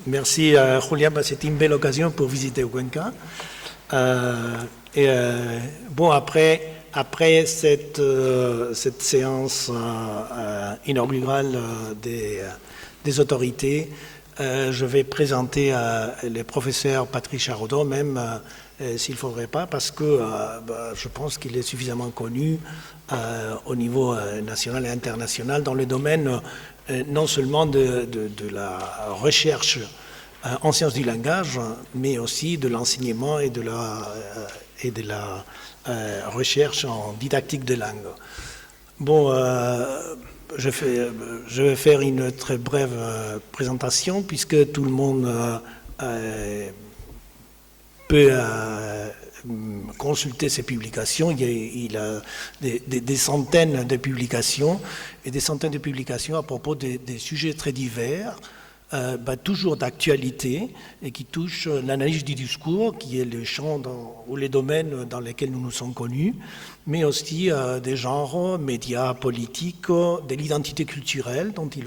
Merci Julian, c'était une belle occasion pour visiter Cuenca. Bon, après cette séance inaugurale des autorités, je vais présenter le professeur Patrice Charodon, même s'il ne faudrait pas, parce que je pense qu'il est suffisamment connu au niveau national et international dans le domaine non seulement de la recherche en sciences du langage, mais aussi de l'enseignement et de la recherche en didactique de langue. Bon, je vais faire une très brève présentation puisque tout le monde peut consulter ses publications. Il a des centaines de publications et des centaines de publications à propos des sujets très divers, toujours d'actualité et qui touchent l'analyse du discours, qui est le champ ou les domaines dans lesquels nous nous sommes connus, mais aussi des genres, médias, politiques, de l'identité culturelle dont il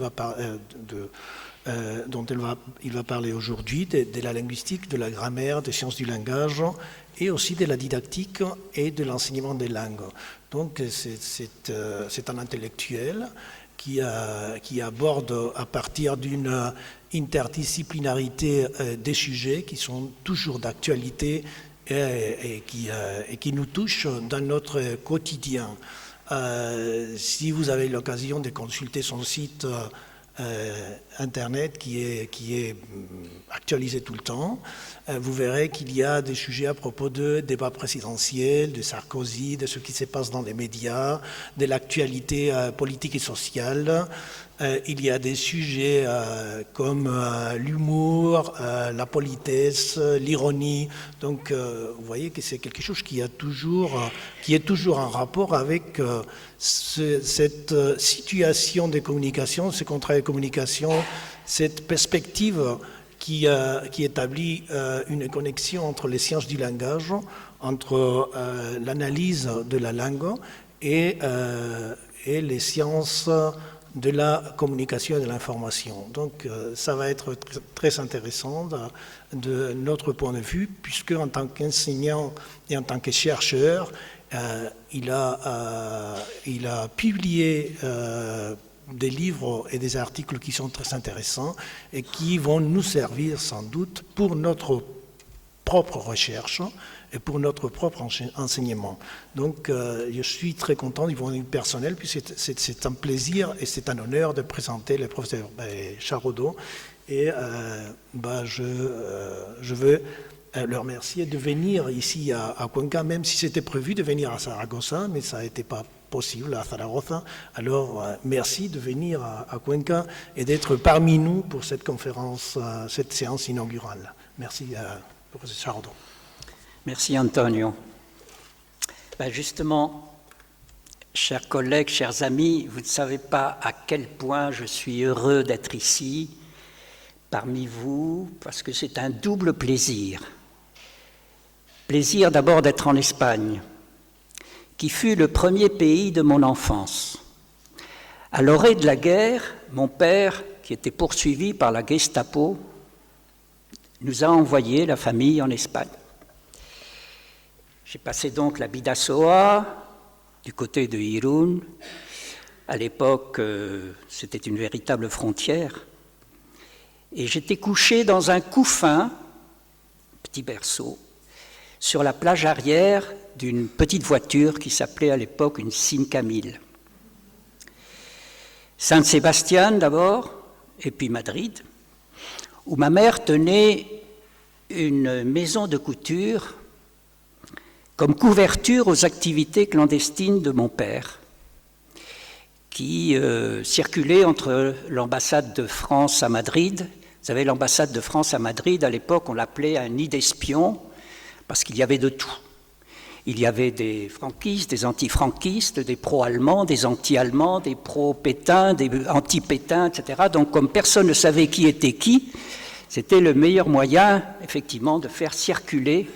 va parler aujourd'hui, de la linguistique, de la grammaire, des sciences du langage et aussi de la didactique et de l'enseignement des langues. Donc c'est un intellectuel qui aborde à partir d'une interdisciplinarité des sujets qui sont toujours d'actualité et qui nous touchent dans notre quotidien. Si vous avez l'occasion de consulter son site Internet qui est actualisé tout le temps, vous verrez qu'il y a des sujets à propos de débats présidentiels, de Sarkozy, de ce qui se passe dans les médias, de l'actualité politique et sociale. Il y a des sujets comme l'humour, la politesse, l'ironie. Donc vous voyez que c'est quelque chose qui est toujours en rapport avec cette situation de communication, ce contrat de communication, cette perspective qui établit une connexion entre les sciences du langage, entre l'analyse de la langue et les sciences de la communication et de l'information. Donc ça va être très intéressant de notre point de vue, puisque en tant qu'enseignant et en tant que chercheur, il a publié des livres et des articles qui sont très intéressants et qui vont nous servir sans doute pour notre propre recherche et pour notre propre enseignement. Donc je suis très content du point de vue personnel, puisque c'est un plaisir et c'est un honneur de présenter le professeur Charodon. Et je veux le remercier de venir ici à Cuenca, même si c'était prévu de venir à Saragossa, mais ça n'était pas possible à Zaragoza. Alors merci de venir à Cuenca et d'être parmi nous pour cette conférence, cette séance inaugurale. Merci professeur Charodon. Merci Antonio. Justement, chers collègues, chers amis, vous ne savez pas à quel point je suis heureux d'être ici, parmi vous, parce que c'est un double plaisir. Plaisir d'abord d'être en Espagne, qui fut le premier pays de mon enfance. À l'orée de la guerre, mon père, qui était poursuivi par la Gestapo, nous a envoyé la famille en Espagne. J'ai passé donc la Bidasoa, du côté de Irún. À l'époque, c'était une véritable frontière. Et j'étais couché dans un couffin, petit berceau, sur la plage arrière d'une petite voiture qui s'appelait à l'époque une 5000. Saint-Sébastien d'abord, et puis Madrid, où ma mère tenait une maison de couture comme couverture aux activités clandestines de mon père, qui circulait entre l'ambassade de France à Madrid. Vous savez, l'ambassade de France à Madrid, à l'époque, on l'appelait un nid d'espions, parce qu'il y avait de tout. Il y avait des franquistes, des anti-franquistes, des pro-allemands, des anti-allemands, des pro-pétains, des anti-pétains, etc. Donc, comme personne ne savait qui était qui, c'était le meilleur moyen, effectivement, de faire circuler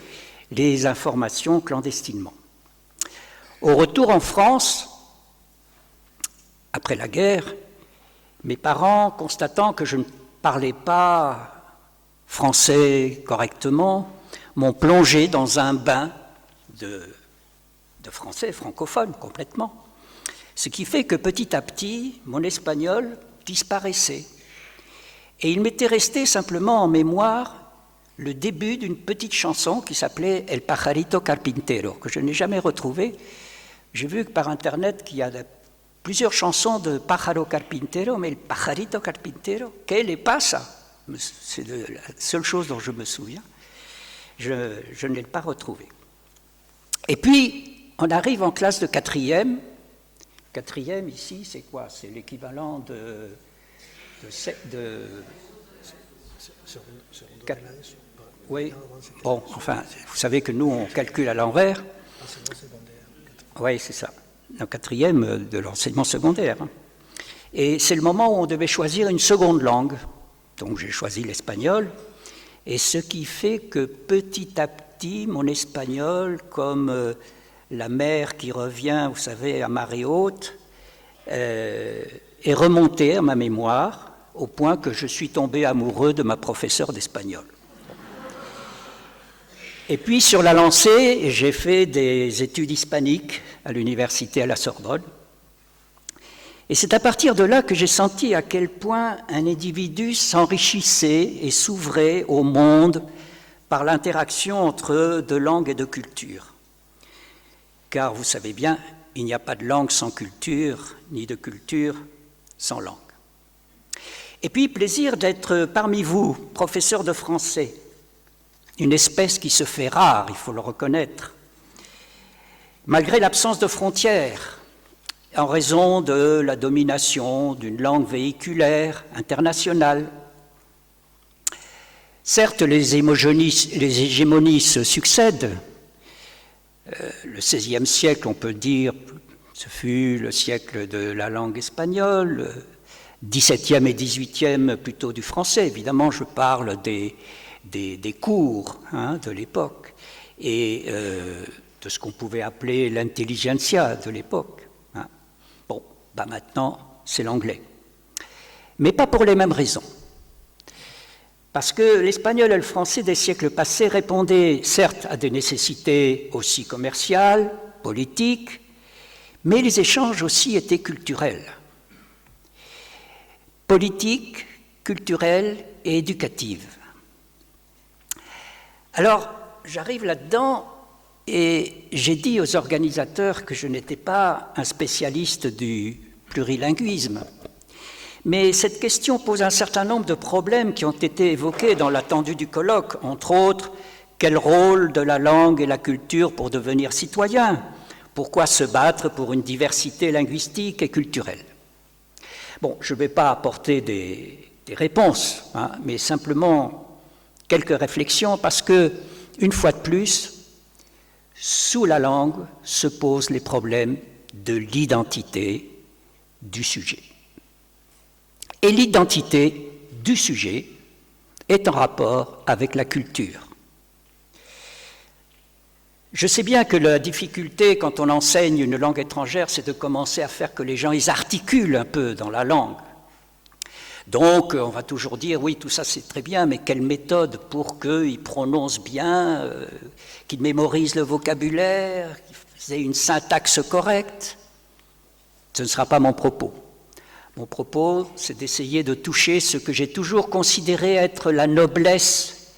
les informations clandestinement. Au retour en France, après la guerre, mes parents, constatant que je ne parlais pas français correctement, m'ont plongé dans un bain de français francophone complètement. Ce qui fait que petit à petit, mon espagnol disparaissait. Et il m'était resté simplement en mémoire le début d'une petite chanson qui s'appelait El Pajarito Carpintero, que je n'ai jamais retrouvée. J'ai vu par Internet qu'il y a plusieurs chansons de Pájaro Carpintero, mais El Pajarito Carpintero, ¿qué le pasa? C'est la seule chose dont je me souviens. Je ne l'ai pas retrouvée. Et puis, on arrive en classe de quatrième. Quatrième, ici, c'est quoi? C'est l'équivalent de oui, bon, enfin, vous savez que nous, on calcule à l'envers. Oui, c'est ça. En quatrième de l'enseignement secondaire. Et c'est le moment où on devait choisir une seconde langue. Donc j'ai choisi l'espagnol. Et ce qui fait que petit à petit, mon espagnol, comme la mer qui revient, vous savez, à marée haute, est remonté à ma mémoire, au point que je suis tombé amoureux de ma professeure d'espagnol. Et puis sur la lancée, j'ai fait des études hispaniques à l'université à la Sorbonne. Et c'est à partir de là que j'ai senti à quel point un individu s'enrichissait et s'ouvrait au monde par l'interaction entre deux langues et de cultures. Car vous savez bien, il n'y a pas de langue sans culture, ni de culture sans langue. Et puis, plaisir d'être parmi vous, professeur de français, une espèce qui se fait rare, il faut le reconnaître, malgré l'absence de frontières, en raison de la domination d'une langue véhiculaire internationale. Certes, les hégémonies se succèdent. Le XVIe siècle, on peut dire, ce fut le siècle de la langue espagnole, XVIIe et XVIIIe plutôt du français. Évidemment, je parle des cours de l'époque et de ce qu'on pouvait appeler l'intelligentsia de l'époque. Bon, maintenant, c'est l'anglais. Mais pas pour les mêmes raisons. Parce que l'espagnol et le français des siècles passés répondaient certes à des nécessités aussi commerciales, politiques, mais les échanges aussi étaient culturels. Politiques, culturelles et éducatives. Alors, j'arrive là-dedans et j'ai dit aux organisateurs que je n'étais pas un spécialiste du plurilinguisme. Mais cette question pose un certain nombre de problèmes qui ont été évoqués dans l'attendu du colloque, entre autres, quel rôle de la langue et la culture pour devenir citoyen? Pourquoi se battre pour une diversité linguistique et culturelle? Bon, je ne vais pas apporter des réponses, mais simplement quelques réflexions, parce que, une fois de plus, sous la langue se posent les problèmes de l'identité du sujet. Et l'identité du sujet est en rapport avec la culture. Je sais bien que la difficulté quand on enseigne une langue étrangère, c'est de commencer à faire que les gens ils articulent un peu dans la langue. Donc on va toujours dire, oui, tout ça c'est très bien, mais quelle méthode pour qu'ils prononcent bien, qu'ils mémorisent le vocabulaire, qu'ils aient une syntaxe correcte? Ce ne sera pas mon propos. Mon propos, c'est d'essayer de toucher ce que j'ai toujours considéré être la noblesse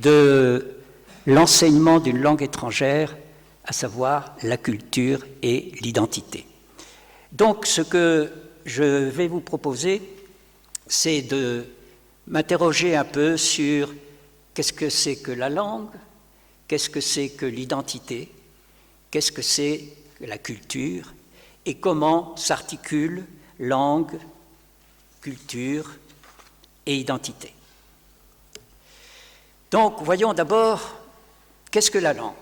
de l'enseignement d'une langue étrangère, à savoir la culture et l'identité. Donc, ce que je vais vous proposer, c'est de m'interroger un peu sur qu'est-ce que c'est que la langue, qu'est-ce que c'est que l'identité, qu'est-ce que c'est que la culture, et comment s'articulent langue, culture et identité. Donc, voyons d'abord, qu'est-ce que la langue?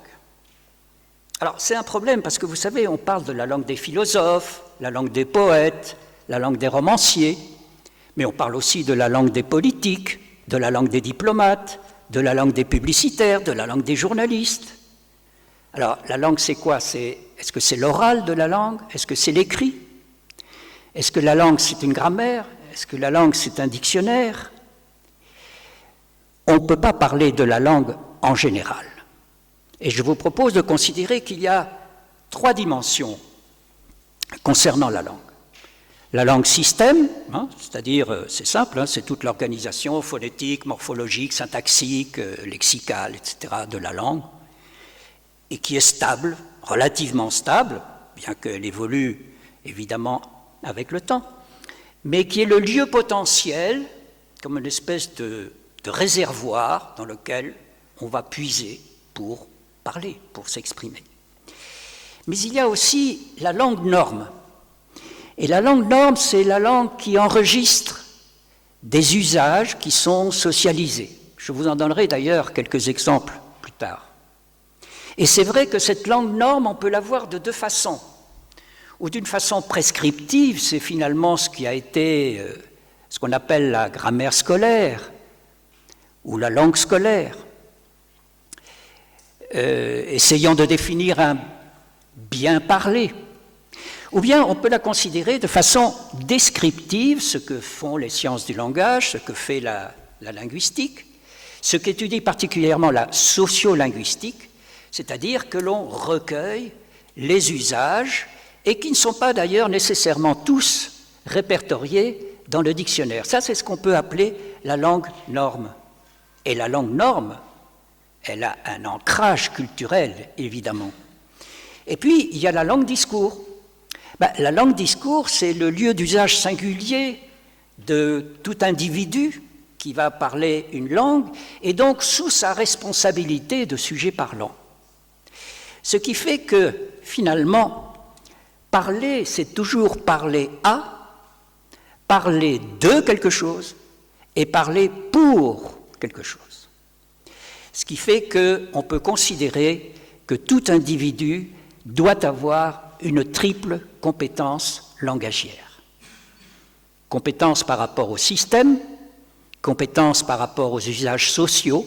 Alors, c'est un problème parce que vous savez, on parle de la langue des philosophes, la langue des poètes, la langue des romanciers, mais on parle aussi de la langue des politiques, de la langue des diplomates, de la langue des publicitaires, de la langue des journalistes. Alors, la langue, c'est quoi? Est-ce que c'est l'oral de la langue? Est-ce que c'est l'écrit? Est-ce que la langue, c'est une grammaire? Est-ce que la langue, c'est un dictionnaire? on ne peut pas parler de la langue en général. Et je vous propose de considérer qu'il y a 3 dimensions concernant la langue. La langue système, c'est-à-dire, c'est simple, c'est toute l'organisation phonétique, morphologique, syntaxique, lexicale, etc. de la langue, et qui est stable, relativement stable, bien qu'elle évolue évidemment avec le temps, mais qui est le lieu potentiel, comme une espèce de réservoir dans lequel on va puiser pour parler, pour s'exprimer. Mais il y a aussi la langue norme. Et la langue norme, c'est la langue qui enregistre des usages qui sont socialisés. Je vous en donnerai d'ailleurs quelques exemples plus tard. Et c'est vrai que cette langue norme, on peut la voir de 2 façons. Ou d'une façon prescriptive, c'est finalement ce qui a été ce qu'on appelle la grammaire scolaire, ou la langue scolaire, essayant de définir un bien parler. Ou bien on peut la considérer de façon descriptive, ce que font les sciences du langage, ce que fait la linguistique, ce qu'étudie particulièrement la sociolinguistique, c'est-à-dire que l'on recueille les usages et qui ne sont pas d'ailleurs nécessairement tous répertoriés dans le dictionnaire. Ça, c'est ce qu'on peut appeler la langue norme. Et la langue norme, elle a un ancrage culturel, évidemment. Et puis, il y a la langue discours. La langue discours, c'est le lieu d'usage singulier de tout individu qui va parler une langue, et donc sous sa responsabilité de sujet parlant. Ce qui fait que, finalement, parler, c'est toujours parler à, parler de quelque chose, et parler pour quelque chose. Ce qui fait qu'on peut considérer que tout individu doit avoir une triple compétence langagière. Compétence par rapport au système, compétence par rapport aux usages sociaux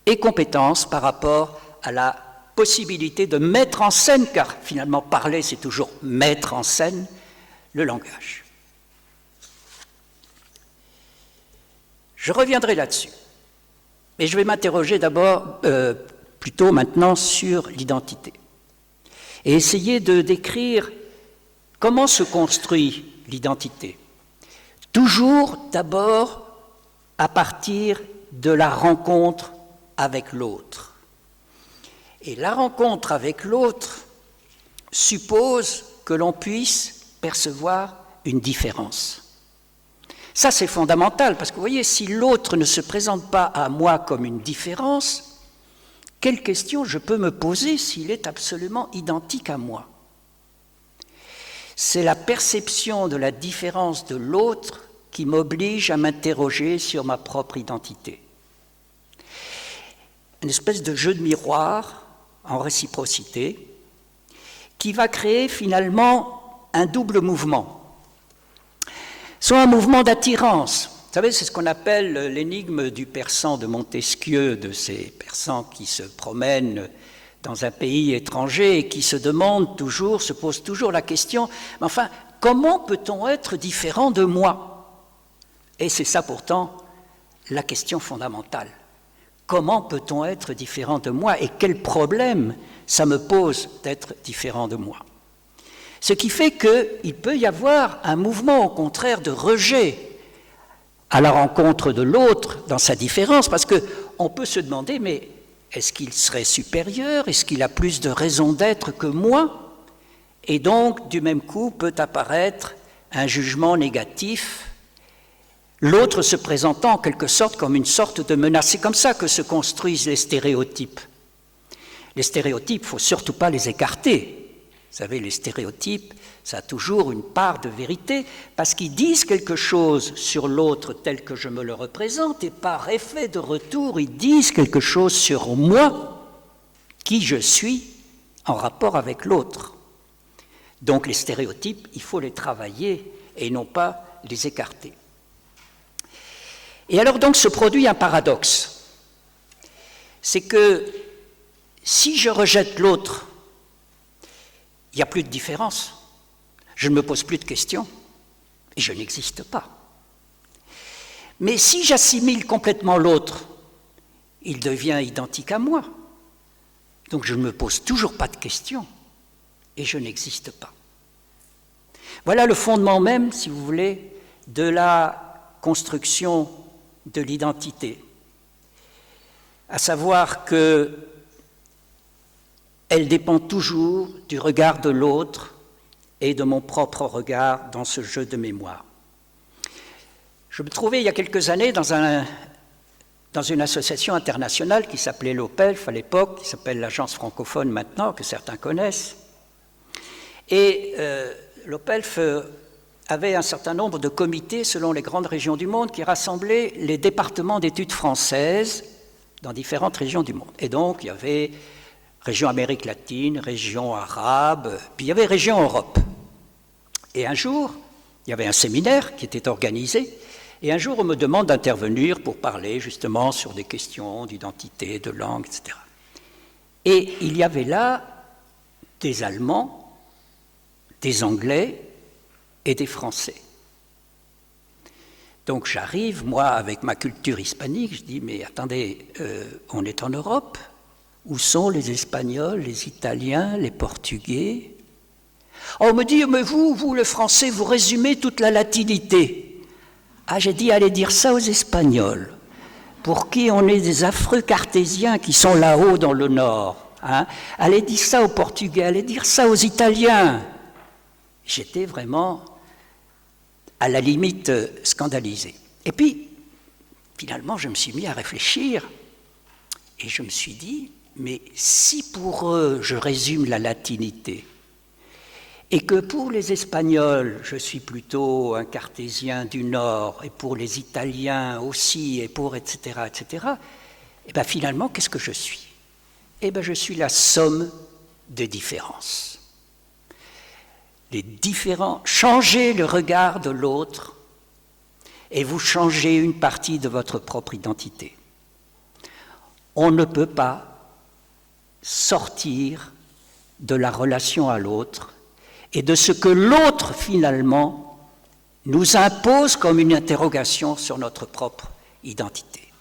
et compétence par rapport à la possibilité de mettre en scène, car finalement parler c'est toujours mettre en scène le langage. Je reviendrai là-dessus, mais je vais m'interroger d'abord, plutôt maintenant, sur l'identité et essayer de décrire comment se construit l'identité. Toujours d'abord à partir de la rencontre avec l'autre. Et la rencontre avec l'autre suppose que l'on puisse percevoir une différence. Ça, c'est fondamental, parce que vous voyez, si l'autre ne se présente pas à moi comme une différence, quelle question je peux me poser s'il est absolument identique à moi? C'est la perception de la différence de l'autre qui m'oblige à m'interroger sur ma propre identité. Une espèce de jeu de miroir en réciprocité qui va créer finalement un double mouvement. Soit un mouvement d'attirance. Vous savez, c'est ce qu'on appelle l'énigme du persan de Montesquieu, de ces persans qui se promènent dans un pays étranger et qui se demandent toujours, se posent toujours la question, mais enfin, comment peut-on être différent de moi? Et c'est ça pourtant la question fondamentale. Comment peut-on être différent de moi et quel problème ça me pose d'être différent de moi? Ce qui fait qu'il peut y avoir un mouvement, au contraire, de rejet à la rencontre de l'autre dans sa différence, parce qu'on peut se demander, mais est-ce qu'il serait supérieur? Est-ce qu'il a plus de raison d'être que moi? Et donc, du même coup, peut apparaître un jugement négatif, l'autre se présentant en quelque sorte comme une sorte de menace. C'est comme ça que se construisent les stéréotypes. Les stéréotypes, il ne faut surtout pas les écarter. Vous savez, les stéréotypes, ça a toujours une part de vérité, parce qu'ils disent quelque chose sur l'autre tel que je me le représente, et par effet de retour, ils disent quelque chose sur moi, qui je suis, en rapport avec l'autre. Donc les stéréotypes, il faut les travailler et non pas les écarter. Et alors donc se produit un paradoxe. C'est que si je rejette l'autre, il n'y a plus de différence. Je ne me pose plus de questions et je n'existe pas. Mais si j'assimile complètement l'autre, il devient identique à moi. Donc je ne me pose toujours pas de questions et je n'existe pas. Voilà le fondement même, si vous voulez, de la construction de l'identité, à savoir qu'elle dépend toujours du regard de l'autre et de mon propre regard dans ce jeu de mémoire. Je me trouvais il y a quelques années dans une association internationale qui s'appelait l'OPELF à l'époque, qui s'appelle l'Agence francophone maintenant, que certains connaissent. Et l'OPELF avait un certain nombre de comités selon les grandes régions du monde qui rassemblaient les départements d'études françaises dans différentes régions du monde. Et donc, il y avait région Amérique latine, région arabe, puis il y avait région Europe. Et un jour, il y avait un séminaire qui était organisé, et un jour, on me demande d'intervenir pour parler justement sur des questions d'identité, de langue, etc. Et il y avait là des Allemands, des Anglais et des Français. Donc j'arrive, moi, avec ma culture hispanique, je dis, mais attendez, on est en Europe, où sont les Espagnols, les Italiens, les Portugais? On me dit, mais vous, le Français, vous résumez toute la latinité. Ah, j'ai dit, allez dire ça aux Espagnols, pour qui on est des affreux cartésiens qui sont là-haut dans le nord. Hein? Allez dire ça aux Portugais, allez dire ça aux Italiens. J'étais vraiment, à la limite, scandalisé. Et puis, finalement, je me suis mis à réfléchir, et je me suis dit, mais si pour eux, je résume la latinité, et que pour les Espagnols, je suis plutôt un cartésien du Nord, et pour les Italiens aussi, et pour etc., et bien finalement, qu'est-ce que je suis? Eh bien, je suis la somme des différences. Les différents, changez le regard de l'autre, et vous changez une partie de votre propre identité. On ne peut pas sortir de la relation à l'autre et de ce que l'autre, finalement, nous impose comme une interrogation sur notre propre identité.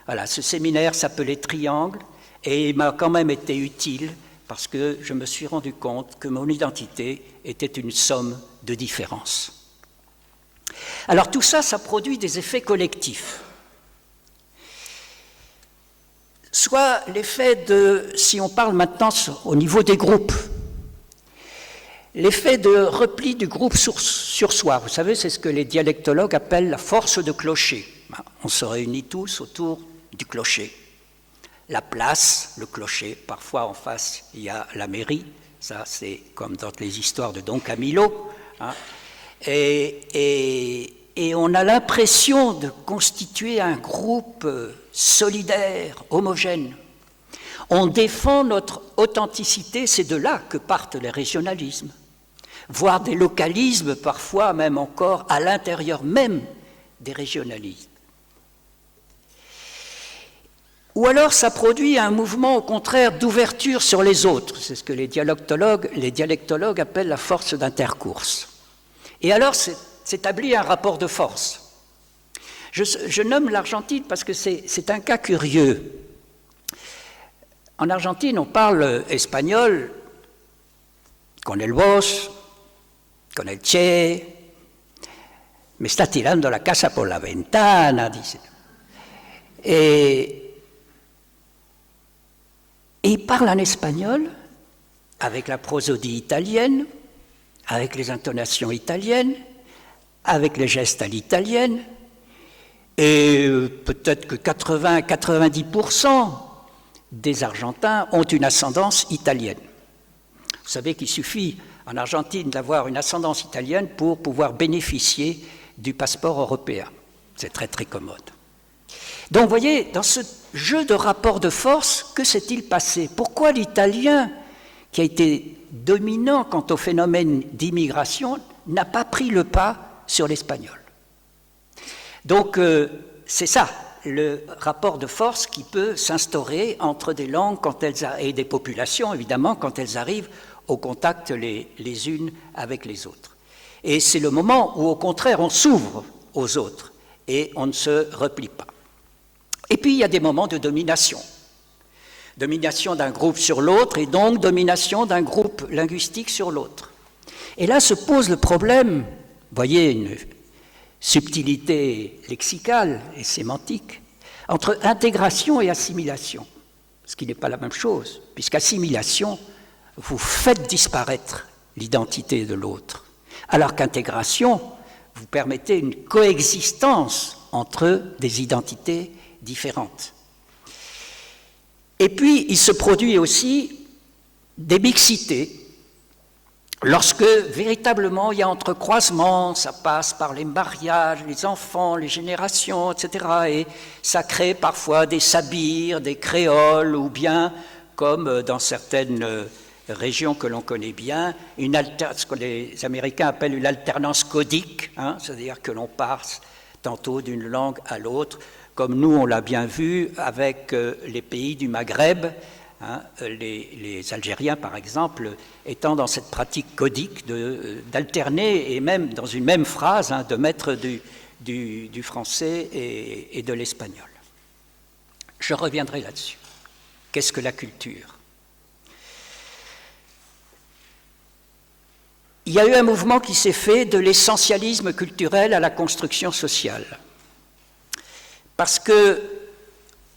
Voilà, ce séminaire s'appelait Triangle, et il m'a quand même été utile parce que je me suis rendu compte que mon identité était une somme de différences. Alors tout ça, ça produit des effets collectifs. Soit l'effet de, si on parle maintenant au niveau des groupes, l'effet de repli du groupe sur soi, vous savez, c'est ce que les dialectologues appellent la force de clocher. On se réunit tous autour du clocher. La place, le clocher, parfois en face, il y a la mairie, ça c'est comme dans les histoires de Don Camillo, hein. Et on a l'impression de constituer un groupe solidaire, homogène. On défend notre authenticité, c'est de là que partent les régionalismes, voire des localismes, parfois même encore à l'intérieur même des régionalismes. Ou alors ça produit un mouvement au contraire d'ouverture sur les autres, c'est ce que les dialectologues appellent la force d'intercourse. Et alors s'établit un rapport de force. Je nomme l'Argentine parce que c'est un cas curieux. En Argentine, on parle espagnol, con el vos, con el che, me está tirando la casa por la ventana, dice. Et il parle en espagnol, avec la prosodie italienne, avec les intonations italiennes, avec les gestes à l'italienne, et peut-être que 80-90% des Argentins ont une ascendance italienne. Vous savez qu'il suffit en Argentine d'avoir une ascendance italienne pour pouvoir bénéficier du passeport européen. C'est très très commode. Donc vous voyez, dans ce jeu de rapport de force, que s'est-il passé? Pourquoi l'italien, qui a été dominant quant au phénomène d'immigration, n'a pas pris le pas sur l'espagnol? Donc c'est ça, le rapport de force qui peut s'instaurer entre des langues et des populations, évidemment, quand elles arrivent au contact les unes avec les autres. Et c'est le moment où, au contraire, on s'ouvre aux autres et on ne se replie pas. Et puis il y a des moments de domination. Domination d'un groupe sur l'autre et donc domination d'un groupe linguistique sur l'autre. Et là se pose le problème, vous voyez une subtilité lexicale et sémantique, entre intégration et assimilation, ce qui n'est pas la même chose, puisqu'assimilation, vous faites disparaître l'identité de l'autre, alors qu'intégration, vous permettez une coexistence entre des identités différentes. Et puis, il se produit aussi des mixités, lorsque véritablement il y a entrecroisement, ça passe par les mariages, les enfants, les générations, etc. Et ça crée parfois des sabires, des créoles, ou bien, comme dans certaines régions que l'on connaît bien, ce que les Américains appellent une alternance codique, c'est-à-dire que l'on passe tantôt d'une langue à l'autre, comme nous on l'a bien vu avec les pays du Maghreb, les Algériens par exemple, étant dans cette pratique codique d'alterner et même dans une même phrase, de mettre du français et de l'espagnol. Je reviendrai là-dessus. Qu'est-ce que la culture ? Il y a eu un mouvement qui s'est fait de l'essentialisme culturel à la construction sociale. Parce que,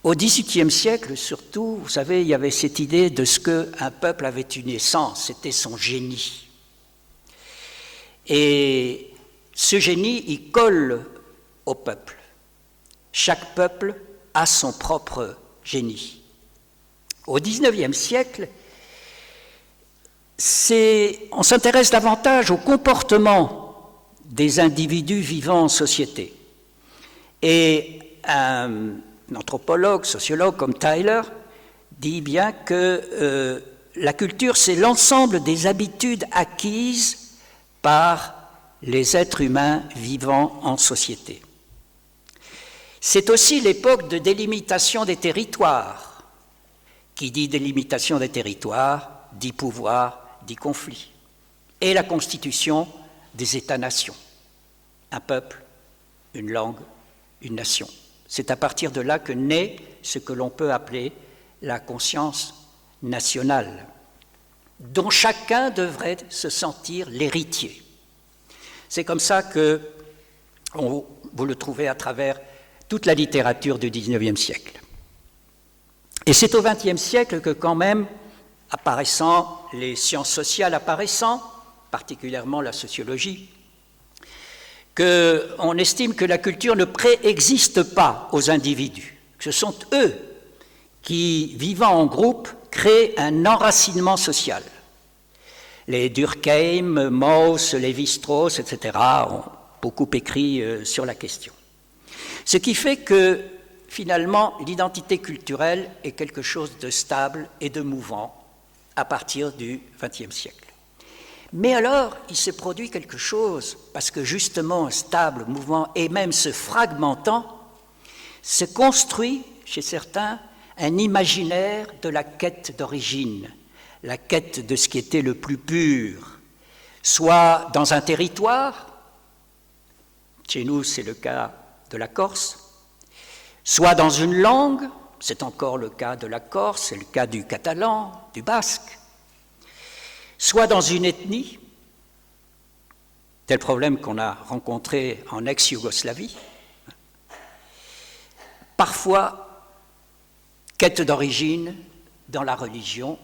au XVIIIe siècle surtout, vous savez, il y avait cette idée de ce qu'un peuple avait une essence, c'était son génie. Et ce génie, il colle au peuple. Chaque peuple a son propre génie. Au XIXe siècle, on s'intéresse davantage au comportement des individus vivant en société. Et un anthropologue, sociologue comme Tyler dit bien que la culture, c'est l'ensemble des habitudes acquises par les êtres humains vivant en société. C'est aussi l'époque de délimitation des territoires. Qui dit délimitation des territoires, dit pouvoir, dit conflit. Et la constitution des États-nations. Un peuple, une langue, une nation. C'est à partir de là que naît ce que l'on peut appeler la conscience nationale, dont chacun devrait se sentir l'héritier. C'est comme ça que vous le trouvez à travers toute la littérature du XIXe siècle. Et c'est au XXe siècle que quand même, apparaissant les sciences sociales apparaissant, particulièrement la sociologie, qu'on estime que la culture ne préexiste pas aux individus. Ce sont eux qui, vivant en groupe, créent un enracinement social. Les Durkheim, Mauss, Lévi-Strauss, etc. ont beaucoup écrit sur la question. Ce qui fait que, finalement, l'identité culturelle est quelque chose de stable et de mouvant à partir du XXe siècle. Mais alors, il se produit quelque chose, parce que justement, stable, mouvant, et même se fragmentant, se construit, chez certains, un imaginaire de la quête d'origine, la quête de ce qui était le plus pur, soit dans un territoire, chez nous c'est le cas de la Corse, soit dans une langue, c'est encore le cas de la Corse, c'est le cas du catalan, du basque, soit dans une ethnie, tel problème qu'on a rencontré en ex-Yougoslavie, parfois quête d'origine dans la religion,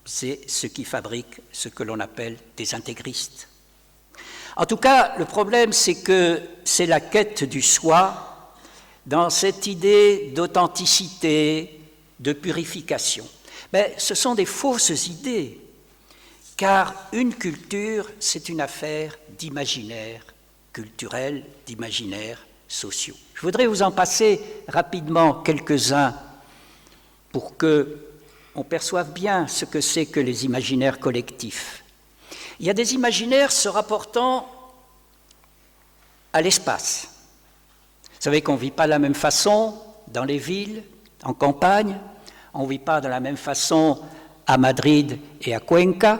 c'est ce qui fabrique ce que l'on appelle des intégristes. En tout cas, le problème, c'est que c'est la quête du soi dans cette idée d'authenticité, de purification. Mais ce sont des fausses idées, car une culture, c'est une affaire d'imaginaire culturel, d'imaginaires sociaux. Je voudrais vous en passer rapidement quelques-uns pour qu'on perçoive bien ce que c'est que les imaginaires collectifs. Il y a des imaginaires se rapportant à l'espace. Vous savez qu'on ne vit pas de la même façon dans les villes, en campagne, on ne vit pas de la même façon à Madrid et à Cuenca.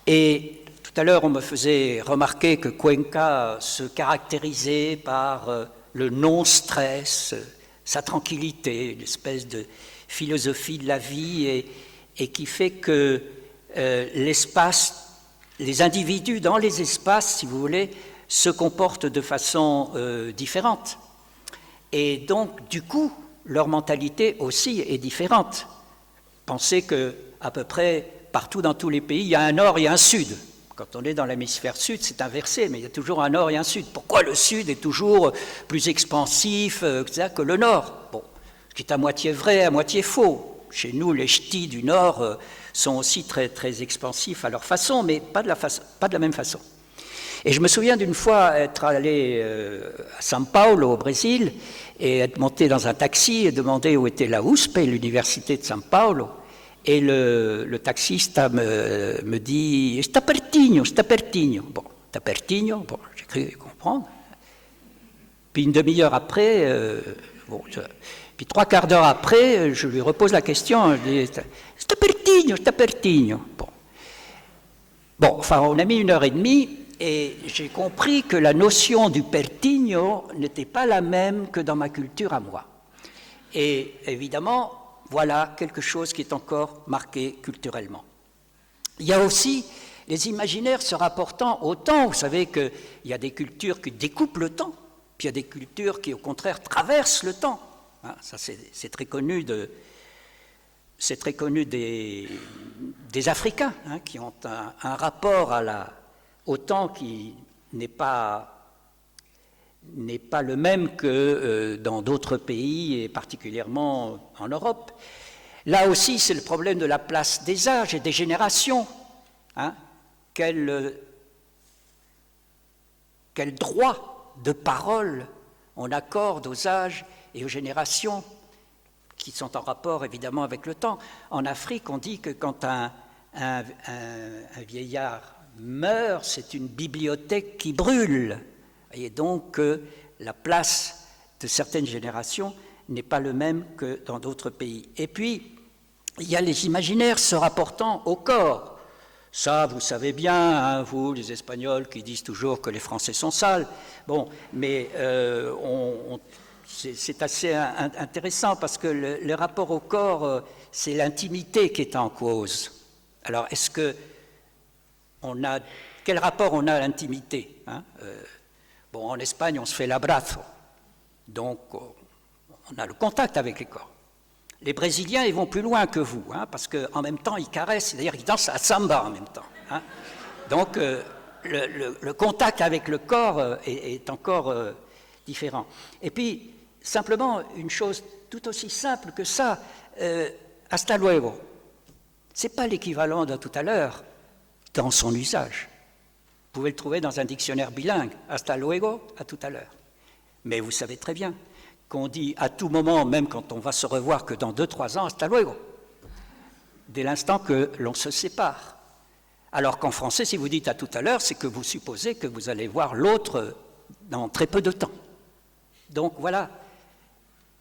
Et tout à l'heure, on me faisait remarquer que Cuenca se caractérisait par le non-stress, sa tranquillité, une espèce de philosophie de la vie, et qui fait que l'espace, les individus dans les espaces, si vous voulez, se comportent de façon différente. Et donc, du coup, leur mentalité aussi est différente. Pensez qu'à peu près partout dans tous les pays, il y a un nord et un sud. Quand on est dans l'hémisphère sud, c'est inversé, mais il y a toujours un nord et un sud. Pourquoi le sud est toujours plus expansif que le nord? Bon, ce qui est à moitié vrai, à moitié faux. Chez nous, les ch'tis du nord sont aussi très, très expansifs à leur façon, mais pas de la même façon. Et je me souviens d'une fois être allé à São Paulo, au Brésil, et être monté dans un taxi et demander où était la USP, l'université de São Paulo. Et le taxiste me dit « Está pertinho, está pertinho ». Bon, « Está pertinho », bon, j'ai cru comprendre. Puis une demi-heure après, puis 3/4 d'heure après, je lui repose la question, je dis « Está pertinho, está pertinho ». Bon, enfin, on a mis 1h30, et j'ai compris que la notion du pertinho n'était pas la même que dans ma culture à moi. Et évidemment, voilà quelque chose qui est encore marqué culturellement. Il y a aussi les imaginaires se rapportant au temps. Vous savez qu'il y a des cultures qui découpent le temps, puis il y a des cultures qui, au contraire, traversent le temps. Hein, ça, c'est très connu des Africains, hein, qui ont un rapport au temps qui n'est pas le même que dans d'autres pays, et particulièrement en Europe. Là aussi, c'est le problème de la place des âges et des générations. Hein. Quel droit de parole on accorde aux âges et aux générations qui sont en rapport évidemment avec le temps. En Afrique, on dit que quand un vieillard meurt, c'est une bibliothèque qui brûle. Et donc, la place de certaines générations n'est pas le même que dans d'autres pays. Et puis, il y a les imaginaires se rapportant au corps. Ça, vous savez bien, hein, vous, les Espagnols, qui disent toujours que les Français sont sales. Bon, mais c'est assez intéressant parce que le rapport au corps, c'est l'intimité qui est en cause. Alors, quel rapport on a à l'intimité, hein? Bon, en Espagne, on se fait l'abrazo, donc on a le contact avec les corps. Les Brésiliens, ils vont plus loin que vous, hein, parce qu'en même temps, ils caressent, d'ailleurs, ils dansent à samba en même temps. Hein. Donc, le contact avec le corps est encore différent. Et puis, simplement, une chose tout aussi simple que ça, hasta luego, ce n'est pas l'équivalent de tout à l'heure dans son usage. Vous pouvez le trouver dans un dictionnaire bilingue, hasta luego, à tout à l'heure. Mais vous savez très bien qu'on dit à tout moment, même quand on va se revoir que dans 2-3 ans, hasta luego, dès l'instant que l'on se sépare. Alors qu'en français, si vous dites à tout à l'heure, c'est que vous supposez que vous allez voir l'autre dans très peu de temps. Donc voilà,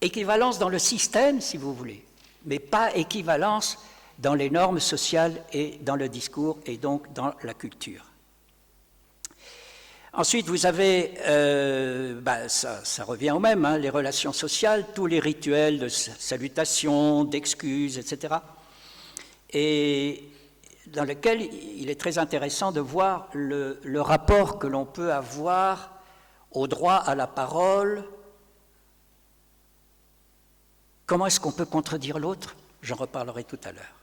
équivalence dans le système, si vous voulez, mais pas équivalence dans les normes sociales et dans le discours et donc dans la culture. Ensuite, vous avez, ça revient au même, hein, les relations sociales, tous les rituels de salutation, d'excuses, etc. Et dans lesquels il est très intéressant de voir le rapport que l'on peut avoir au droit à la parole. Comment est-ce qu'on peut contredire l'autre? J'en reparlerai tout à l'heure.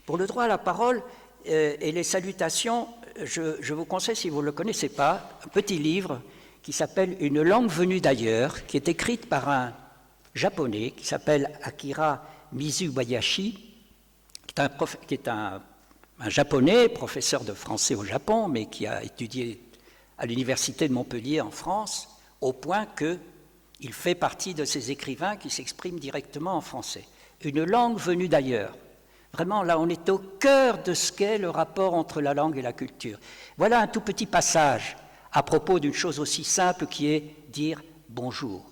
Pour le droit à la parole et les salutations, je vous conseille, si vous ne le connaissez pas, un petit livre qui s'appelle « Une langue venue d'ailleurs », qui est écrite par un japonais qui s'appelle Akira Mizubayashi, qui est un japonais, professeur de français au Japon, mais qui a étudié à l'université de Montpellier en France, au point qu'il fait partie de ces écrivains qui s'expriment directement en français. Une langue venue d'ailleurs. Vraiment, là, on est au cœur de ce qu'est le rapport entre la langue et la culture. Voilà un tout petit passage à propos d'une chose aussi simple qui est dire bonjour.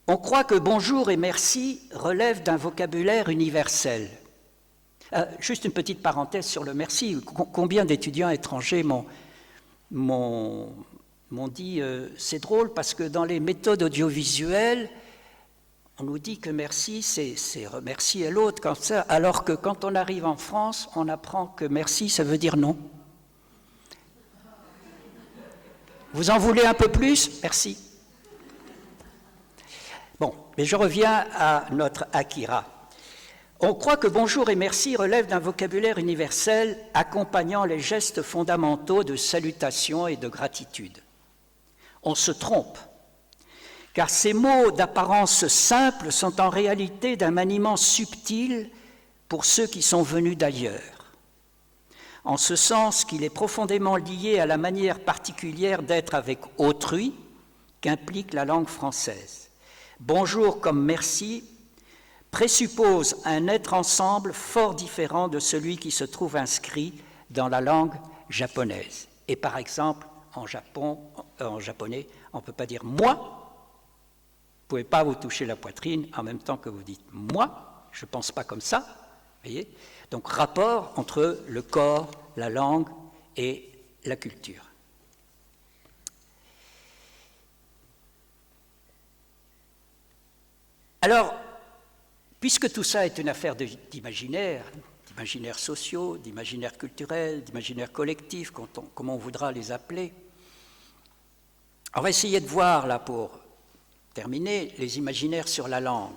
On croit que bonjour et merci relèvent d'un vocabulaire universel. Juste une petite parenthèse sur le merci. Combien d'étudiants étrangers m'ont m'ont dit c'est drôle parce que dans les méthodes audiovisuelles, on nous dit que merci, c'est remercier l'autre, comme ça, alors que quand on arrive en France, on apprend que merci, ça veut dire non. Vous en voulez un peu plus? Merci. Bon, mais je reviens à notre Akira. On croit que bonjour et merci relèvent d'un vocabulaire universel accompagnant les gestes fondamentaux de salutation et de gratitude. On se trompe, car ces mots d'apparence simple sont en réalité d'un maniement subtil pour ceux qui sont venus d'ailleurs, en ce sens qu'il est profondément lié à la manière particulière d'être avec autrui qu'implique la langue française. Bonjour comme merci présuppose un être ensemble fort différent de celui qui se trouve inscrit dans la langue japonaise. Et par exemple, en japonais, on ne peut pas dire « moi ». Vous ne pouvez pas vous toucher la poitrine en même temps que vous dites « moi », je ne pense pas comme ça. Voyez ? Donc, rapport entre le corps, la langue et la culture. Alors, puisque tout ça est une affaire d'imaginaire, d'imaginaires sociaux, d'imaginaires culturels, d'imaginaires collectifs, comme on voudra les appeler, on va essayer de voir, là, pour terminer, les imaginaires sur la langue.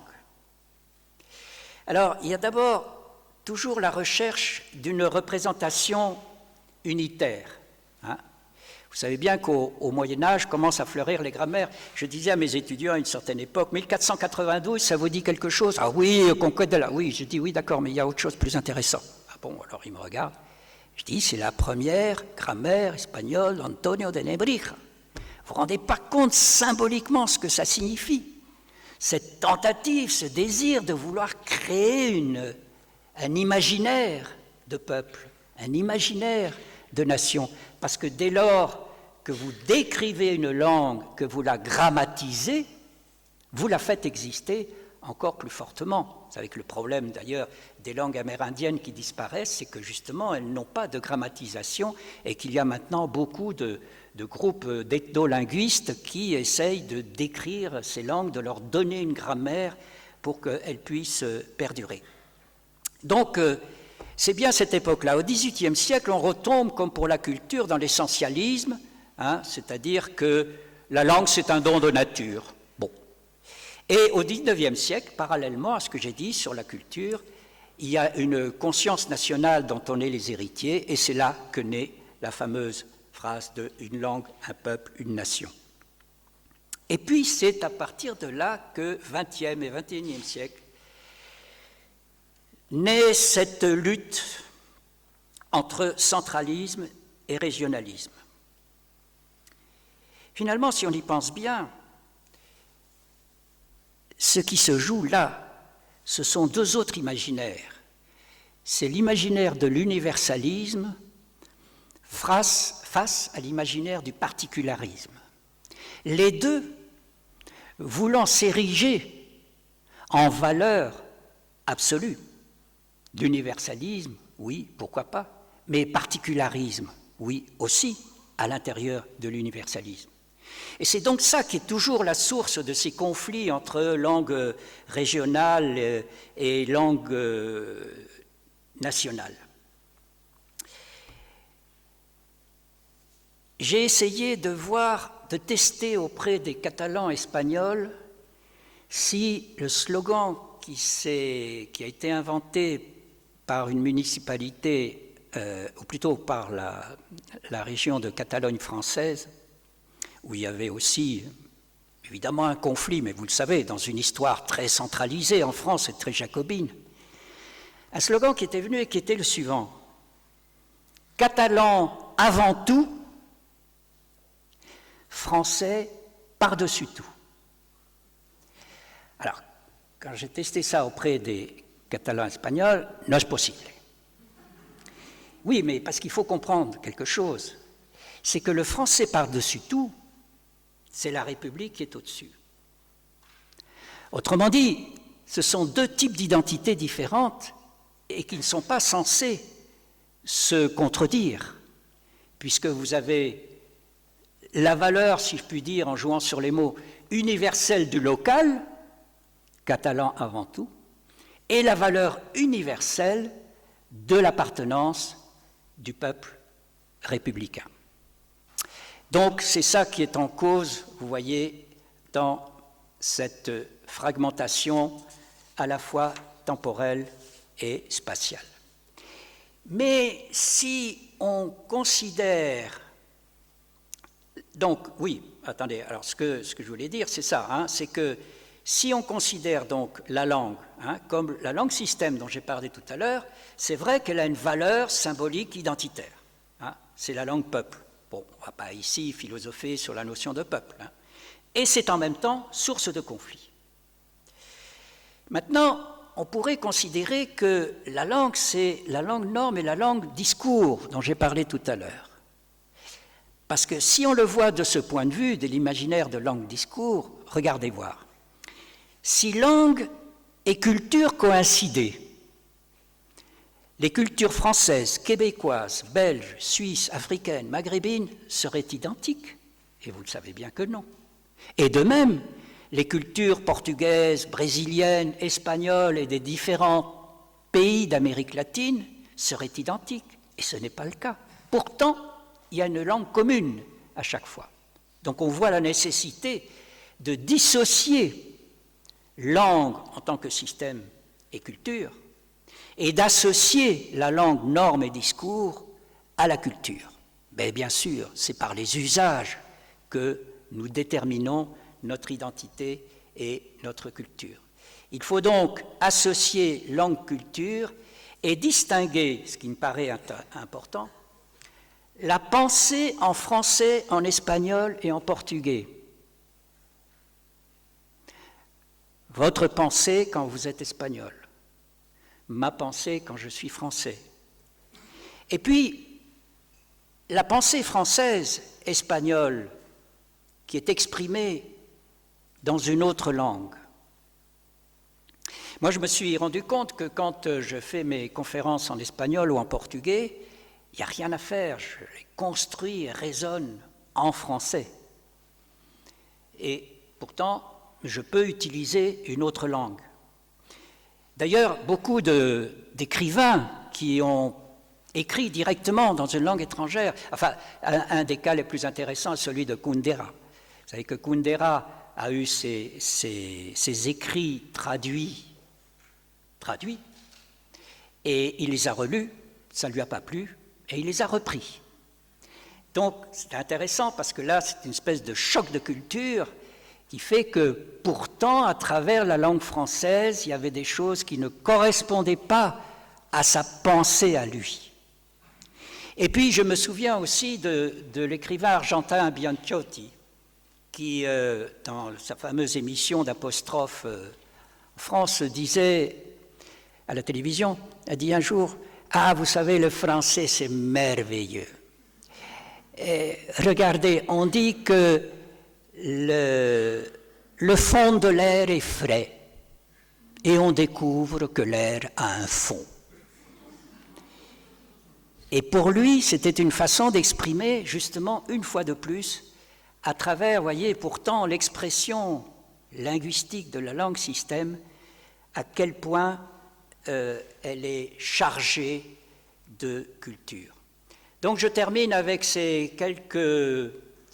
Alors, il y a d'abord toujours la recherche d'une représentation unitaire. Hein. Vous savez bien qu'au Moyen-Âge commencent à fleurir les grammaires. Je disais à mes étudiants à une certaine époque, 1492, ça vous dit quelque chose? Ah oui, conquête de la... Oui, je dis oui, d'accord, mais il y a autre chose plus intéressant. Ah bon, alors ils me regardent. Je dis, c'est la première grammaire espagnole d'Antonio de Nebrija. Vous ne vous rendez pas compte symboliquement ce que ça signifie? Cette tentative, ce désir de vouloir créer un imaginaire de peuple, un imaginaire de nation. Parce que dès lors que vous décrivez une langue, que vous la grammatisez, vous la faites exister encore plus fortement. Vous savez que le problème d'ailleurs des langues amérindiennes qui disparaissent, c'est que justement elles n'ont pas de grammatisation et qu'il y a maintenant beaucoup de groupes d'ethnolinguistes qui essayent de décrire ces langues, de leur donner une grammaire pour qu'elles puissent perdurer. Donc, c'est bien cette époque-là. Au XVIIIe siècle, on retombe, comme pour la culture, dans l'essentialisme, hein, c'est-à-dire que la langue, c'est un don de nature. Bon. Et au XIXe siècle, parallèlement à ce que j'ai dit sur la culture, il y a une conscience nationale dont on est les héritiers, et c'est là que naît la fameuse phrase de « une langue, un peuple, une nation ». Et puis, c'est à partir de là que, XXe et XXIe siècle, naît cette lutte entre centralisme et régionalisme. Finalement, si on y pense bien, ce qui se joue là, ce sont deux autres imaginaires. C'est l'imaginaire de l'universalisme face à l'imaginaire du particularisme. Les deux voulant s'ériger en valeur absolue. L'universalisme, oui, pourquoi pas, mais particularisme, oui, aussi, à l'intérieur de l'universalisme. Et c'est donc ça qui est toujours la source de ces conflits entre langue régionale et langue nationale. J'ai essayé de tester auprès des Catalans espagnols si le slogan qui a été inventé par une municipalité, ou plutôt par la région de Catalogne française, où il y avait aussi évidemment un conflit, mais vous le savez, dans une histoire très centralisée en France et très jacobine, un slogan qui était venu et qui était le suivant: catalan avant tout, français par-dessus tout. Alors, quand j'ai testé ça auprès des Catalans espagnols, non es possible. Oui, mais parce qu'il faut comprendre quelque chose, c'est que le français par-dessus tout, c'est la République qui est au-dessus. Autrement dit, ce sont deux types d'identités différentes et qui ne sont pas censés se contredire, puisque vous avez la valeur, si je puis dire, en jouant sur les mots, universelle du local, catalan avant tout, et la valeur universelle de l'appartenance du peuple républicain. Donc c'est ça qui est en cause, vous voyez, dans cette fragmentation à la fois temporelle et spatiale. Mais si on considère... Donc, oui, attendez, alors ce que je voulais dire, c'est ça, hein, c'est que si on considère donc la langue, hein, comme la langue système dont j'ai parlé tout à l'heure, c'est vrai qu'elle a une valeur symbolique identitaire. Hein, c'est la langue peuple. Bon, on ne va pas ici philosopher sur la notion de peuple. Hein, et c'est en même temps source de conflit. Maintenant, on pourrait considérer que la langue, c'est la langue norme et la langue discours dont j'ai parlé tout à l'heure. Parce que si on le voit de ce point de vue, de l'imaginaire de langue-discours, regardez voir. Si langue et culture coïncidaient, les cultures françaises, québécoises, belges, suisses, africaines, maghrébines seraient identiques. Et vous le savez bien que non. Et de même, les cultures portugaises, brésiliennes, espagnoles et des différents pays d'Amérique latine seraient identiques. Et ce n'est pas le cas. Pourtant, il y a une langue commune à chaque fois. Donc on voit la nécessité de dissocier langue en tant que système et culture et d'associer la langue norme et discours à la culture. Mais bien sûr, c'est par les usages que nous déterminons notre identité et notre culture. Il faut donc associer langue-culture et distinguer, ce qui me paraît important, la pensée en français, en espagnol et en portugais. Votre pensée quand vous êtes espagnol, ma pensée quand je suis français. Et puis, la pensée française, espagnole, qui est exprimée dans une autre langue. Moi, je me suis rendu compte que quand je fais mes conférences en espagnol ou en portugais, il n'y a rien à faire, je les construis et résonne en français. Et pourtant, je peux utiliser une autre langue. D'ailleurs, beaucoup d'écrivains qui ont écrit directement dans une langue étrangère, enfin, un des cas les plus intéressants est celui de Kundera. Vous savez que Kundera a eu ses écrits traduits, et il les a relus, ça ne lui a pas plu, et il les a repris. Donc, c'est intéressant parce que là, c'est une espèce de choc de culture qui fait que, pourtant, à travers la langue française, il y avait des choses qui ne correspondaient pas à sa pensée à lui. Et puis, je me souviens aussi de l'écrivain argentin Bianchiotti, qui, dans sa fameuse émission d'apostrophe en France, disait à la télévision, a dit un jour, « Ah, vous savez, le français, c'est merveilleux. Et regardez, on dit que le fond de l'air est frais, et on découvre que l'air a un fond. » Et pour lui, c'était une façon d'exprimer, justement, une fois de plus, à travers, voyez, pourtant, l'expression linguistique de la langue système, à quel point elle est chargée de culture. Donc je termine avec ces quelques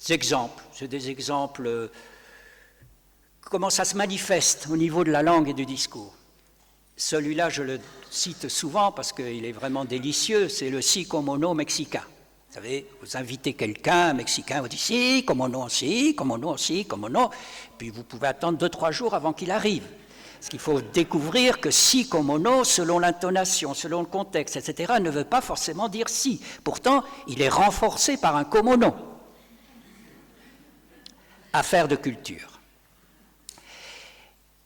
exemples. C'est des exemples, comment ça se manifeste au niveau de la langue et du discours. Celui-là, je le cite souvent parce qu'il est vraiment délicieux, c'est le si como no mexicain. Vous savez, vous invitez quelqu'un, un Mexicain, vous dites si, como no, si, como no, si, como no, puis vous pouvez attendre 2-3 jours avant qu'il arrive. Parce qu'il faut découvrir que si como no, selon l'intonation, selon le contexte, etc., ne veut pas forcément dire si. Pourtant, il est renforcé par un como no. Affaire de culture.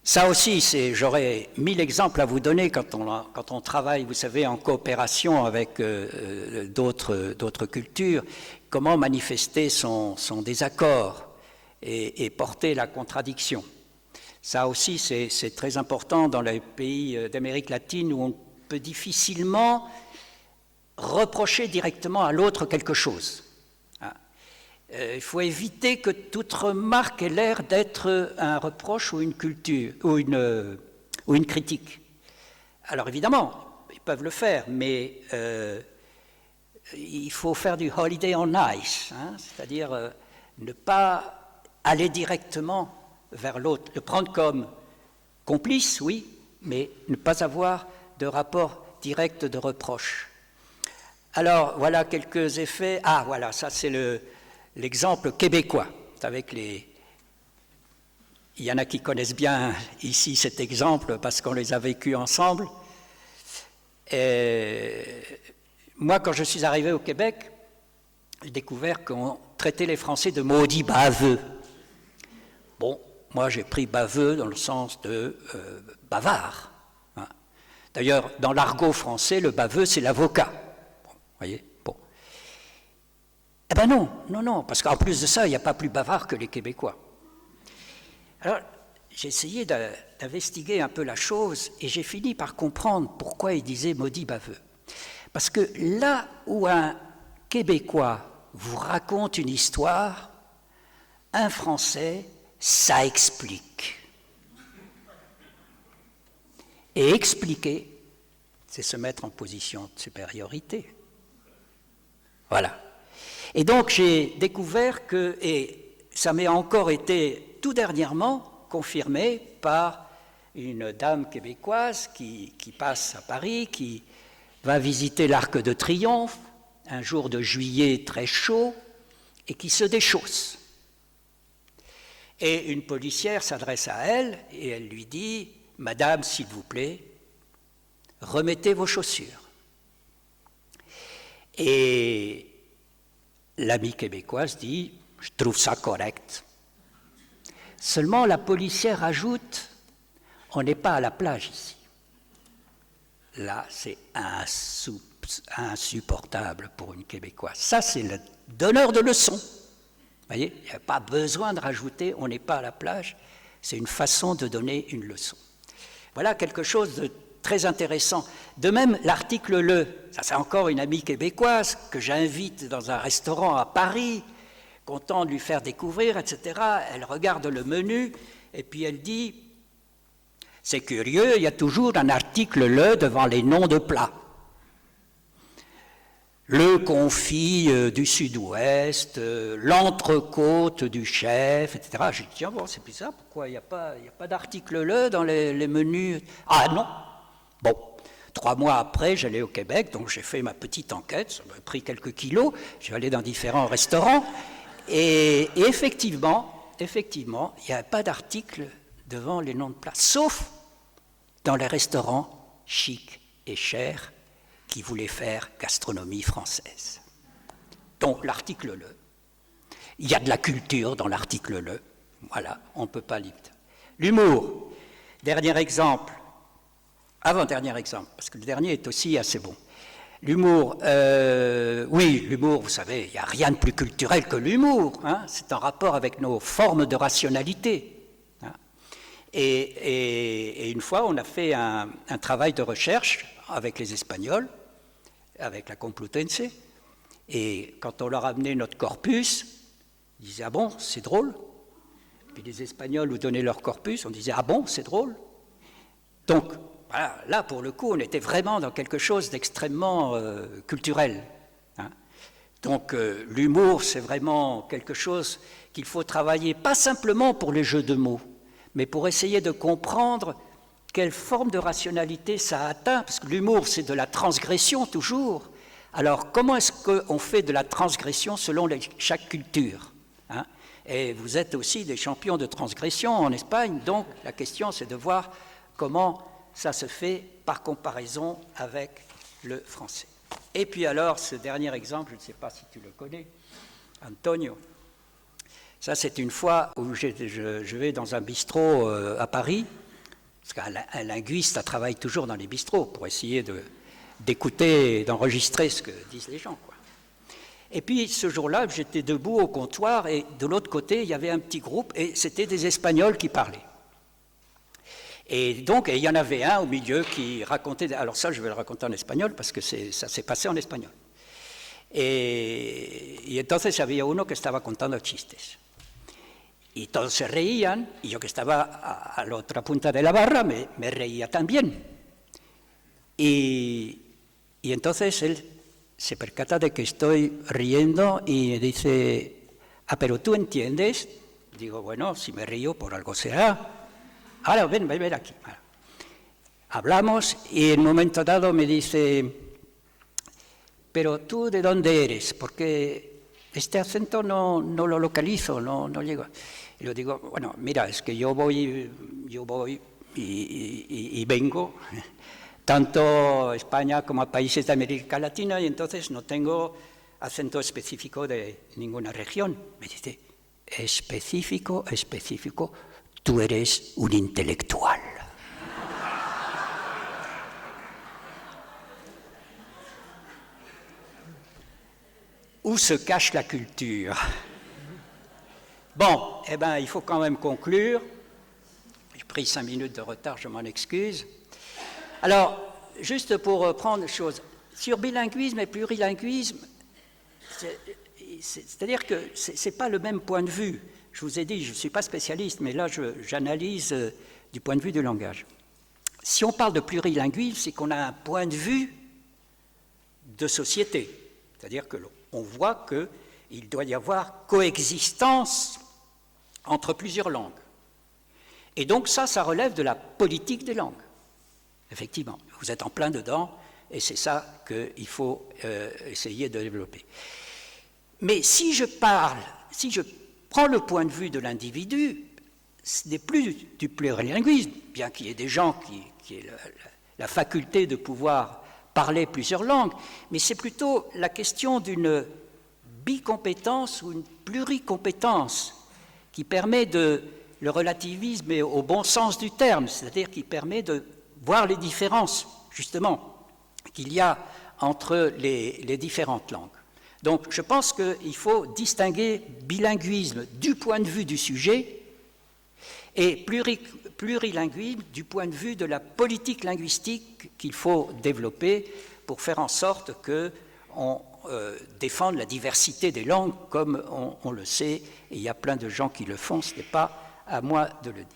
Ça aussi, j'aurais 1000 exemples à vous donner quand on travaille, vous savez, en coopération avec d'autres cultures, comment manifester son désaccord et porter la contradiction. Ça aussi, c'est très important dans les pays d'Amérique latine où on peut difficilement reprocher directement à l'autre quelque chose. il faut éviter que toute remarque ait l'air d'être un reproche ou une critique. Alors évidemment, ils peuvent le faire, mais il faut faire du holiday on ice, hein, c'est-à-dire ne pas aller directement vers l'autre, le prendre comme complice, oui, mais ne pas avoir de rapport direct de reproche. Alors, voilà quelques effets. Ah, voilà, ça c'est l'exemple québécois. Avec les... Il y en a qui connaissent bien ici cet exemple parce qu'on les a vécus ensemble. Et moi, quand je suis arrivé au Québec, j'ai découvert qu'on traitait les Français de maudits baveux. Bon, moi j'ai pris baveux dans le sens de bavard. Hein. D'ailleurs, dans l'argot français, le baveux, c'est l'avocat. Bon, voyez, bon. Eh ben non, parce qu'en plus de ça, il n'y a pas plus bavard que les Québécois. Alors, j'ai essayé d'investiguer un peu la chose et j'ai fini par comprendre pourquoi il disait maudit baveux. Parce que là où un Québécois vous raconte une histoire, un Français, ça explique. Et expliquer, c'est se mettre en position de supériorité. Voilà. Et donc j'ai découvert que, et ça m'est encore été tout dernièrement confirmé par une dame québécoise qui passe à Paris, qui va visiter l'Arc de Triomphe, un jour de juillet très chaud, et qui se déchausse. Et une policière s'adresse à elle et elle lui dit « Madame, s'il vous plaît, remettez vos chaussures. » Et l'amie québécoise dit « Je trouve ça correct. » Seulement la policière ajoute « On n'est pas à la plage ici. » Là, c'est insupportable pour une Québécoise. Ça, c'est le donneur de leçons. Vous voyez, il n'y a pas besoin de rajouter « on n'est pas à la plage », c'est une façon de donner une leçon. Voilà quelque chose de très intéressant. De même, l'article « le », ça c'est encore une amie québécoise que j'invite dans un restaurant à Paris, content de lui faire découvrir, etc. Elle regarde le menu et puis elle dit « c'est curieux, il y a toujours un article « le » devant les noms de plats. » Le confit du sud-ouest, l'entrecôte du chef, etc. J'ai dit, tiens, bon, c'est bizarre, pourquoi il n'y a pas d'article « le » dans les menus? Ah non. Bon, 3 mois après, j'allais au Québec, donc j'ai fait ma petite enquête, ça m'a pris quelques kilos, je suis allé dans différents restaurants, et effectivement, il n'y a pas d'article devant les noms de plats, sauf dans les restaurants chics et chers, qui voulait faire gastronomie française. Donc l'article « le », il y a de la culture dans l'article « le », voilà, on ne peut pas limiter. L'humour, dernier exemple, avant-dernier exemple, parce que le dernier est aussi assez bon. L'humour, oui, l'humour, vous savez, il n'y a rien de plus culturel que l'humour, hein, c'est en rapport avec nos formes de rationalité. Hein. Et une fois, on a fait un travail de recherche avec les Espagnols, avec la Complutense, et quand on leur amenait notre corpus, ils disaient « Ah bon, c'est drôle ?» Puis les Espagnols nous donnaient leur corpus, on disait « Ah bon, c'est drôle ?» Donc, voilà, là, pour le coup, on était vraiment dans quelque chose d'extrêmement culturel. Hein. Donc, l'humour, c'est vraiment quelque chose qu'il faut travailler, pas simplement pour les jeux de mots, mais pour essayer de comprendre quelle forme de rationalité ça atteint, parce que l'humour, c'est de la transgression toujours. Alors, comment est-ce qu'on fait de la transgression selon chaque culture, hein? Et vous êtes aussi des champions de transgression en Espagne, donc la question, c'est de voir comment ça se fait par comparaison avec le français. Et puis alors, ce dernier exemple, je ne sais pas si tu le connais, Antonio. Ça, c'est une fois où je vais dans un bistrot à Paris, parce qu'un linguiste travaille toujours dans les bistrots pour essayer d'écouter et d'enregistrer ce que disent les gens, quoi. Et puis ce jour-là, j'étais debout au comptoir et de l'autre côté, il y avait un petit groupe et c'était des Espagnols qui parlaient. Et donc, il y en avait un au milieu qui racontait... Alors ça, je vais le raconter en espagnol parce que ça s'est passé en espagnol. Y entonces había uno que estaba contando chistes. Y todos se reían, y yo que estaba a la otra punta de la barra me reía también. Y entonces él se percata de que estoy riendo y me dice, pero ¿tú entiendes? Digo, bueno, si me río por algo será. Ahora ven aquí. Hablamos y en un momento dado me dice, pero ¿tú de dónde eres? Porque este acento no lo localizo, no llego. Y yo digo, bueno, mira, es que yo voy y vengo tanto a España como a países de América Latina y entonces no tengo acento específico de ninguna región. Me dice, específico, tú eres un intelectual. Où se cache la culture? Bon, il faut quand même conclure. J'ai pris 5 minutes de retard, je m'en excuse. Alors, juste pour reprendre les choses, sur bilinguisme et plurilinguisme, c'est-à-dire que ce n'est pas le même point de vue. Je vous ai dit, je ne suis pas spécialiste, mais là, j'analyse du point de vue du langage. Si on parle de plurilinguisme, c'est qu'on a un point de vue de société. C'est-à-dire qu'on voit qu'il doit y avoir coexistence entre plusieurs langues. Et donc ça relève de la politique des langues. Effectivement, vous êtes en plein dedans, et c'est ça qu'il faut essayer de développer. Mais si je prends le point de vue de l'individu, ce n'est plus du plurilinguisme, bien qu'il y ait des gens qui aient la faculté de pouvoir parler plusieurs langues, mais c'est plutôt la question d'une bicompétence ou une pluricompétence qui permet le relativisme au bon sens du terme, c'est-à-dire qui permet de voir les différences, justement, qu'il y a entre les différentes langues. Donc, je pense qu'il faut distinguer bilinguisme du point de vue du sujet et plurilinguisme du point de vue de la politique linguistique qu'il faut développer pour faire en sorte qu'on défende la diversité des langues, comme on le sait, et il y a plein de gens qui le font, ce n'est pas à moi de le dire.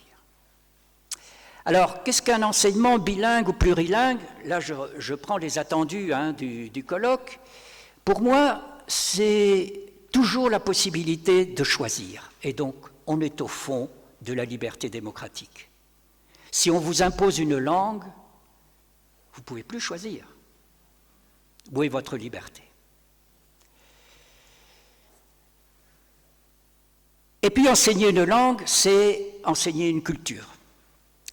Alors, qu'est-ce qu'un enseignement bilingue ou plurilingue? Là, je prends les attendus du colloque. Pour moi, c'est toujours la possibilité de choisir. Et donc, on est au fond de la liberté démocratique. Si on vous impose une langue, vous ne pouvez plus choisir. Où est votre liberté? Et puis enseigner une langue, c'est enseigner une culture.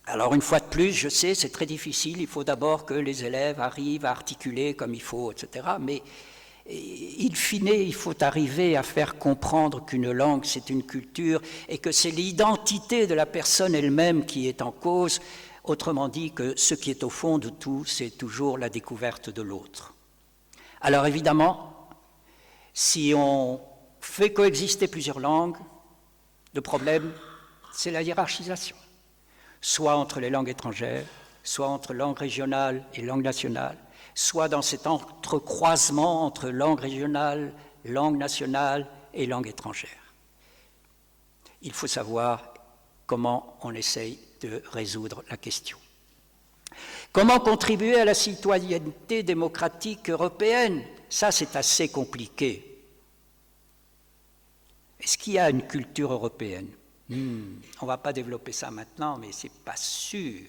Alors une fois de plus, je sais, c'est très difficile, il faut d'abord que les élèves arrivent à articuler comme il faut, etc. Mais in fine, il faut arriver à faire comprendre qu'une langue, c'est une culture et que c'est l'identité de la personne elle-même qui est en cause. Autrement dit, que ce qui est au fond de tout, c'est toujours la découverte de l'autre. Alors évidemment, si on fait coexister plusieurs langues, le problème, c'est la hiérarchisation. Soit entre les langues étrangères, soit entre langue régionale et langue nationale, soit dans cet entrecroisement entre langue régionale, langue nationale et langue étrangère. Il faut savoir comment on essaye de résoudre la question. Comment contribuer à la citoyenneté démocratique européenne? Ça, c'est assez compliqué. Est-ce qu'il y a une culture européenne? On ne va pas développer ça maintenant, mais ce n'est pas sûr.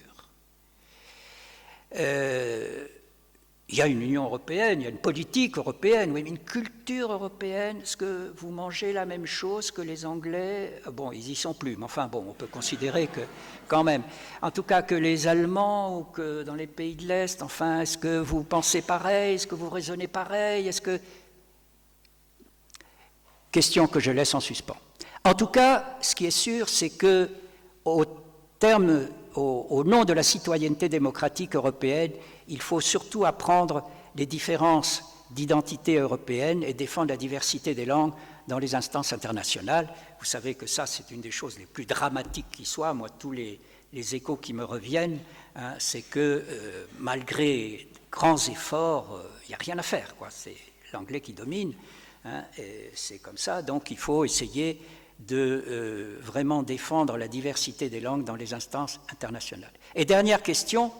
Il y a une Union européenne, il y a une politique européenne, oui, mais une culture européenne. Est-ce que vous mangez la même chose que les Anglais? Bon, ils n'y sont plus, mais enfin, bon, on peut considérer que, quand même, en tout cas que les Allemands ou que dans les pays de l'Est, enfin, est-ce que vous pensez pareil? Est-ce que vous raisonnez pareil? Est-ce que... Question que je laisse en suspens. En tout cas, ce qui est sûr, c'est que, au nom de la citoyenneté démocratique européenne, il faut surtout apprendre les différences d'identité européenne et défendre la diversité des langues dans les instances internationales. Vous savez que ça, c'est une des choses les plus dramatiques qui soient. Moi, tous les échos qui me reviennent, c'est que malgré grands efforts, il n'y a rien à faire, quoi. l'anglais qui domine, hein, c'est comme ça, donc il faut essayer de vraiment défendre la diversité des langues dans les instances internationales. Et dernière question,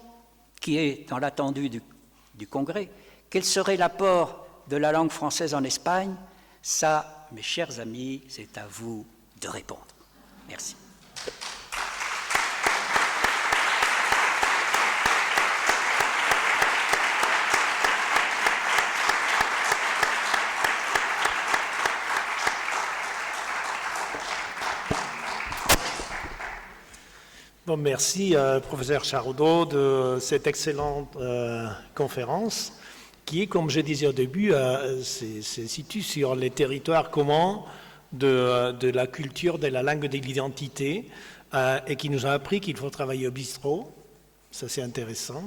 qui est dans l'attendu du Congrès, quel serait l'apport de la langue française en Espagne? Ça, mes chers amis, c'est à vous de répondre. Merci. Bon, merci, professeur Charoudot, de cette excellente conférence qui, comme je disais au début, se situe sur les territoires communs de la culture, de la langue, de l'identité, et qui nous a appris qu'il faut travailler au bistrot, ça c'est intéressant,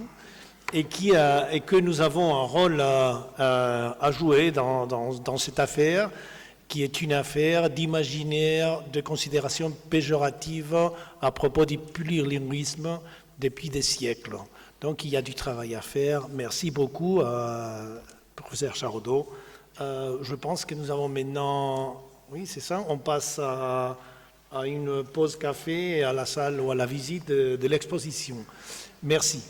et que nous avons un rôle à jouer dans cette affaire, qui est une affaire d'imaginaire, de considération péjorative à propos du plurilinguisme depuis des siècles. Donc il y a du travail à faire. Merci beaucoup, professeur Charoudot. Je pense que nous avons maintenant... Oui, c'est ça. On passe à une pause café à la salle ou à la visite de l'exposition. Merci.